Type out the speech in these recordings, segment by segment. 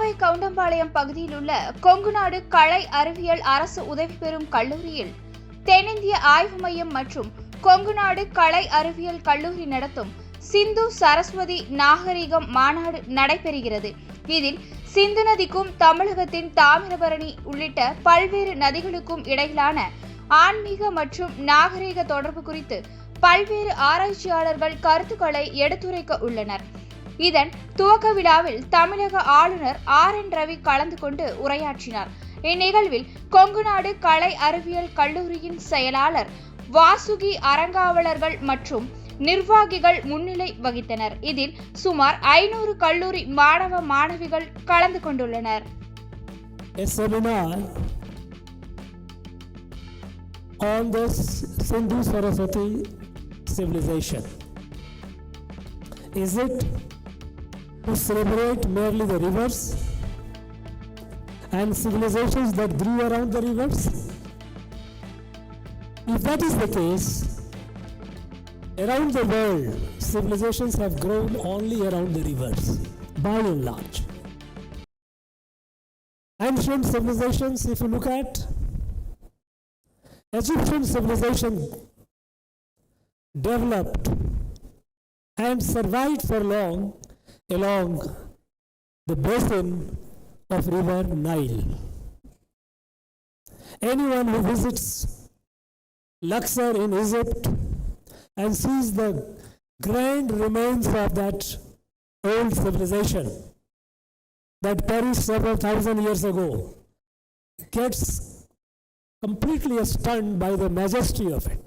மதுரை கவுண்டம்பாளையம் பகுதியில் உள்ள கொங்குநாடு கலை அறிவியல் அரசு உதவி பெறும் கல்லூரியில் தென்னிந்திய ஆய்வு மையம் மற்றும் கொங்குநாடு கலை அறிவியல் கல்லூரி நடத்தும் சிந்து சரஸ்வதி நாகரிகம் மாநாடு நடைபெறுகிறது. இதில் சிந்து நதிக்கும் தமிழகத்தின் தாமிரபரணி உள்ளிட்ட பல்வேறு நதிகளுக்கும் இடையிலான ஆன்மீக மற்றும் நாகரிக தொடர்பு குறித்து பல்வேறு ஆராய்ச்சியாளர்கள் கருத்துக்களை எடுத்துரைக்க உள்ளனர். இதன் துவக்க விழாவில் தமிழக ஆளுநர் RN ரவி கலந்து கொண்டு உரையாற்றினார். இந்நிகழ்வில் கொங்குநாடு கலை அறிவியல் கல்லூரியின் செயலாளர் வாசுகி அரங்காவலர்கள் மற்றும் நிர்வாகிகள் முன்னிலை வகித்தனர். இதில் சுமார் 500 கல்லூரி மாணவ மாணவிகள் கலந்து கொண்டுள்ளனர். On this Sindhu Saraswati civilization. Is it to celebrate merely the rivers and civilizations that grew around the rivers? If that is the case, around the world, civilizations have grown only around the rivers, by and large. Ancient civilizations, if you look at Egyptian civilization, developed and survived for long along the basin of river Nile. Anyone who visits Luxor in Egypt and sees the grand remains of that old civilization that perished several thousand years ago gets completely stunned by the majesty of it.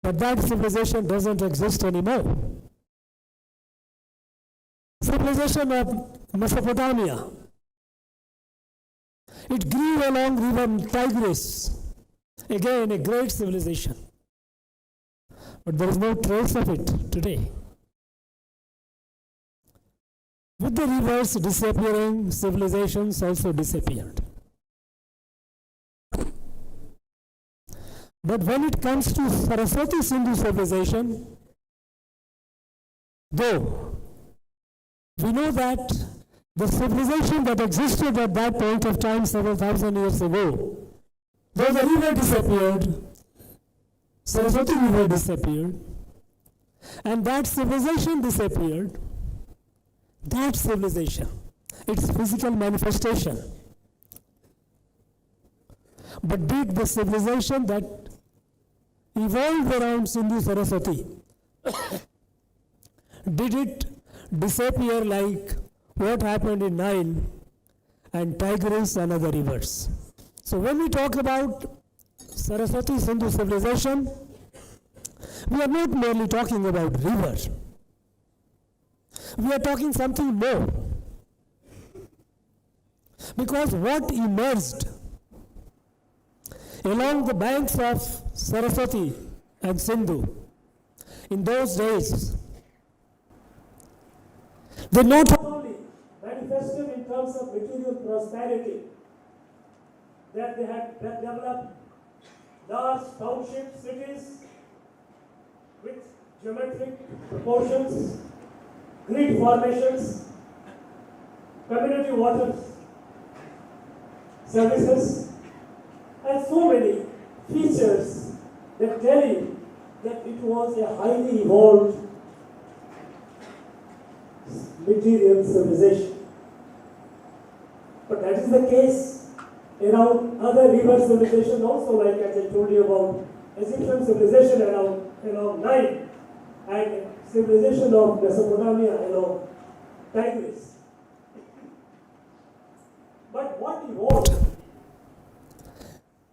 But that civilization doesn't exist anymore. Civilization of Mesopotamia. It grew along river Tigris. Again, a great civilization. But there is no trace of it today. With the rivers disappearing, civilizations also disappeared. But when it comes to Saraswati Sindhu civilization, though we know that the civilization that existed at that point of time several thousand years ago, though the river disappeared, Saraswati river disappeared, and that civilization disappeared, that civilization, its physical manifestation. But did the civilization that evolved around Sindhu Saraswati, did it disappear like what happened in Nile and Tigris and other rivers? So when we talk about Saraswati Sindhu civilization, we are not merely talking about rivers. We are talking something more. Because what emerged along the banks of Saraswati and Sindhu in those days, they not only manifested in terms of material prosperity, that they had developed large township cities with geometric proportions, grid formations, community water services, and so many features that tell you that it was a highly evolved material civilization. But that is the case around other river civilizations also, like as I told you about Egyptian civilization along Nile and civilization of Mesopotamia along Tigris. But what evolved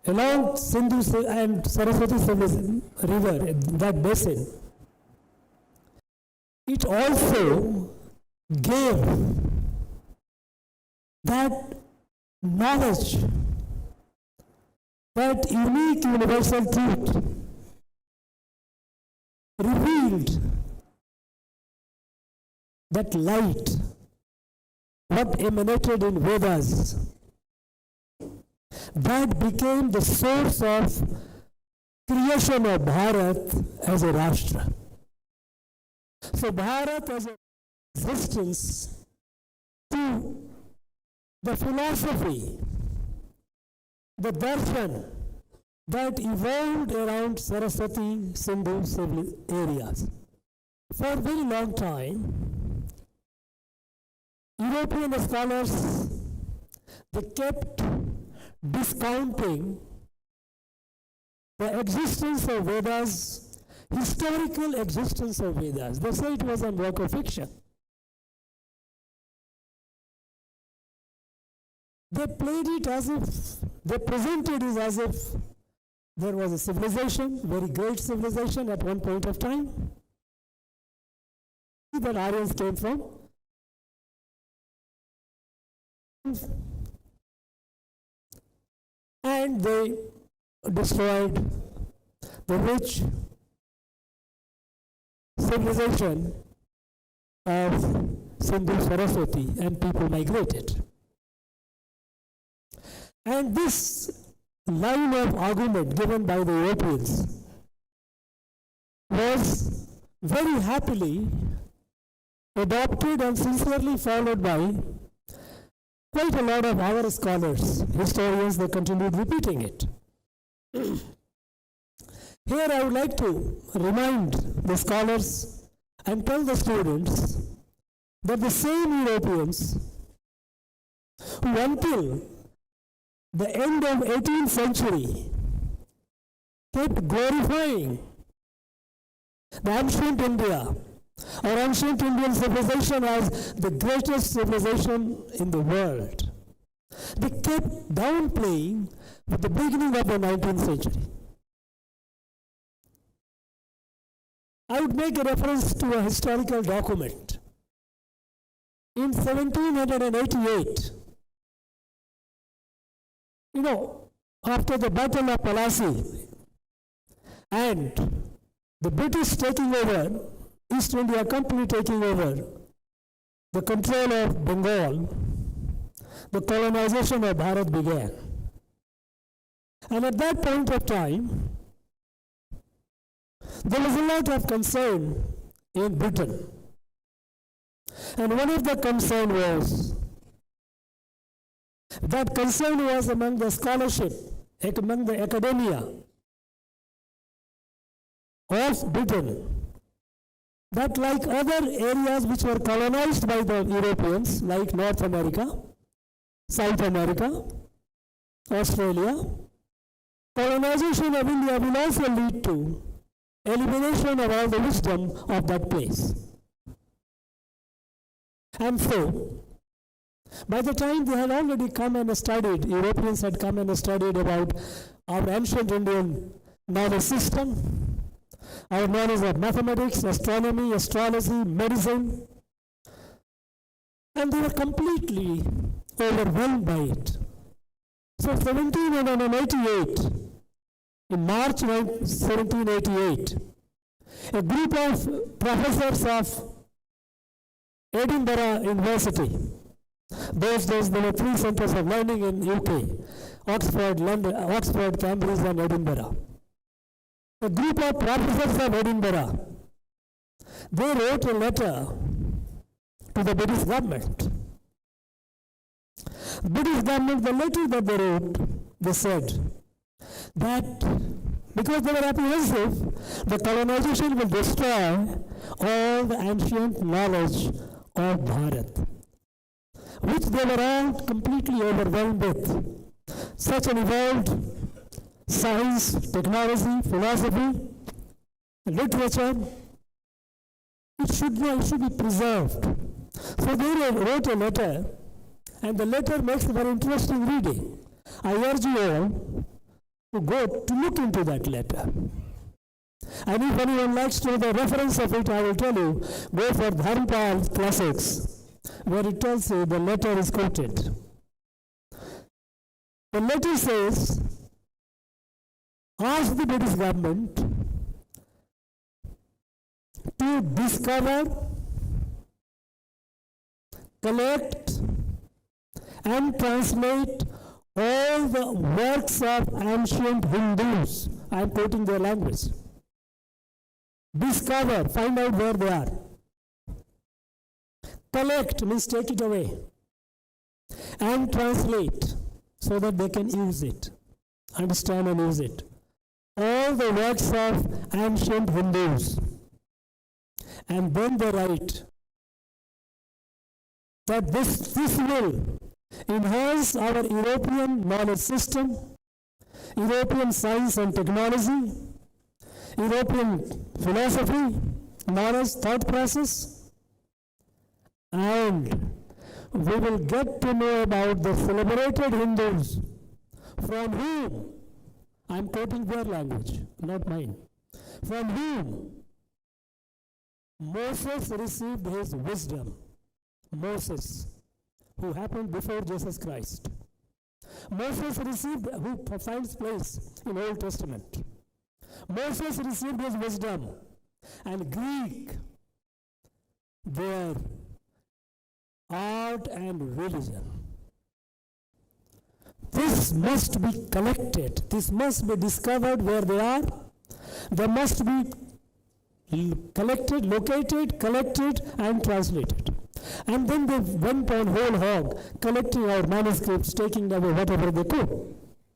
along Sindhu and Saraswati river, that basin, it also gave that knowledge, that unique universal truth, revealed that light, what emanated in Vedas, that became the source of creation of Bharat as a Rashtra. So Bharat as an existence to the philosophy, the darshan that evolved around Saraswati Sindhu areas. For a very long time, European scholars, they kept discounting the existence of Vedas, historical existence of Vedas. They say it was a work of fiction. They played it as if, they presented it as if there was a civilization, very great civilization at one point of time, that Aryans came from. And they destroyed the rich civilization of Sindhu Saraswati, and people migrated. And this line of argument given by the Europeans was very happily adopted and sincerely followed by quite a lot of our scholars, historians. They continued repeating it. Here I would like to remind the scholars and tell the students that the same Europeans who until the end of 18th century kept glorifying the ancient India or ancient Indian civilization as the greatest civilization in the world. They kept downplaying at the beginning of the 19th century. I would make a reference to a historical document. In 1788, after the Battle of Plassey and the British taking over, East India Company taking over the control of Bengal, the colonization of Bharat began. And at that point of time, there was a lot of concern in Britain. And one of the concern was among the scholarship, among the academia of Britain, that like other areas which were colonized by the Europeans, like North America, South America, Australia, colonization of India will also lead to elimination of all the wisdom of that place. And so, by the time they had already come and studied, Europeans had come and studied about our ancient Indian knowledge system, our knowledge of mathematics, astronomy, astrology, medicine, and they were completely overwhelmed by it. So 1788, in March 1788, a group of professors of Edinburgh University, those days there were 3 centers of learning in UK, Oxford, London, Oxford, Cambridge and Edinburgh. A group of professors of Edinburgh, they wrote a letter to the British government. British government, the letter that they wrote, they said that because they were apprehensive, the colonization will destroy all the ancient knowledge of Bharat, which they were all completely overwhelmed with. Such an evolved science, technology, philosophy, literature, it should be preserved. So they wrote a letter, and the letter makes very interesting reading. I urge you all to go to look into that letter. And if anyone likes to know the reference of it, I will tell you, go for Dharmpal Classics, where it tells you the letter is quoted. The letter says, ask the British government to discover, collect, and translate all the works of ancient Hindus. I am quoting their language. Discover, find out where they are. Collect means take it away. and translate so that they can use it, understand and use it. All the works of ancient Hindus. And then they write that this will enhance our European knowledge system, European science and technology, European philosophy, knowledge, thought process, and we will get to know about the celebrated Hindus from whom, I am quoting their language, not mine, from whom Moses received his wisdom. Moses, who happened before Jesus Christ. Moses received, who finds place in Old Testament. Moses received his wisdom, and Greek, their art and religion. This must be collected. This must be discovered where they are. They must be collected, located, collected, and translated. And then they went on whole hog, collecting our manuscripts, taking away whatever they could.